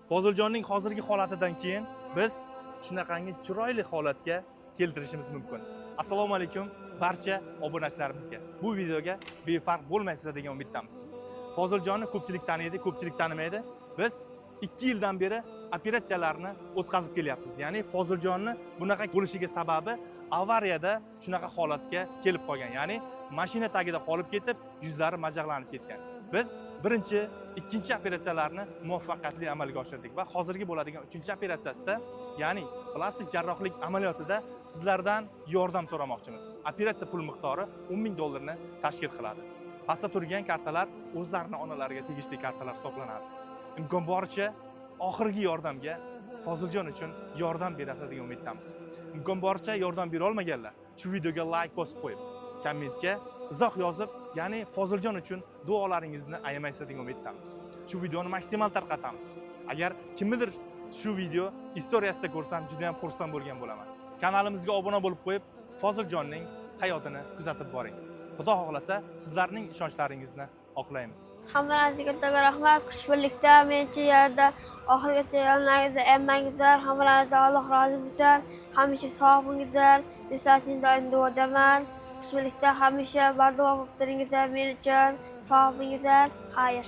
Foziljonning hozirgi holatidan keyin biz shunaqangi chiroyli holatga keltirishimiz mumkin. Assalomu alaykum barcha obunachilarimizga. Bu videoga befarq bo'lmaysizlar degan umiddamiz. Foziljonni ko'pchilik taniydi, ko'pchilik tanimaydi. Biz 2 yildan beri operatsiyalarni o'tkazib kelyapmiz. Ya'ni Foziljonni bunaqa bo'lishiga sababi avariyada shunaqa holatga kelib qolgan. Ya'ni mashina tagida qolib ketib, yuzlari majaqlanib ketgan. Biz birinchi, ikkinchi operatsiyalarni muvaffaqiyatli amalga oshirdik va hozirgi bo'ladigan 3-operatsiyasida, ya'ni plastik jarrohlik amaliyotida sizlardan yordam so'ramoqchimiz. Operatsiya pul miqdori $10,000 ni tashkil qiladi. Pastda turgan kartalar o'zlarining onalariga tegishli kartalar hisoblanadi. Imkon boricha oxirgi yordamga Foziljon uchun yordam berasiz degan umiddamiz. Imkon boricha yordam bera olmaganlar shu videoga like bosib qo'yib, kommentga izoh yozib, ya'ni Foziljon uchun duolaringizni ayamaysiz degan umiddamiz. Shu videoni maksimal tarqatamiz. Agar kimnidir shu video istoriyasida ko'rsam, juda ham xursand bo'lgan bo'laman. Kanalimizga obuna bo'lib qo'yib, Foziljonning hayotini kuzatib boring. Xudo xohlasa, sizlarning ishonchlaringizni oqlaymiz. Hammalarga katta rahmat, kuch birlikda mencha yerda oxirigacha yonlaringizda emmangizlar, hammalardan Alloh rozi bo'lsin. Hamisha sog' bo'lingizlar. Misol uchun doim duodaman. Kuch birlikda hamisha bardavom bo'lib turingizlar men uchun. Sog' bo'lingizlar. Xayr.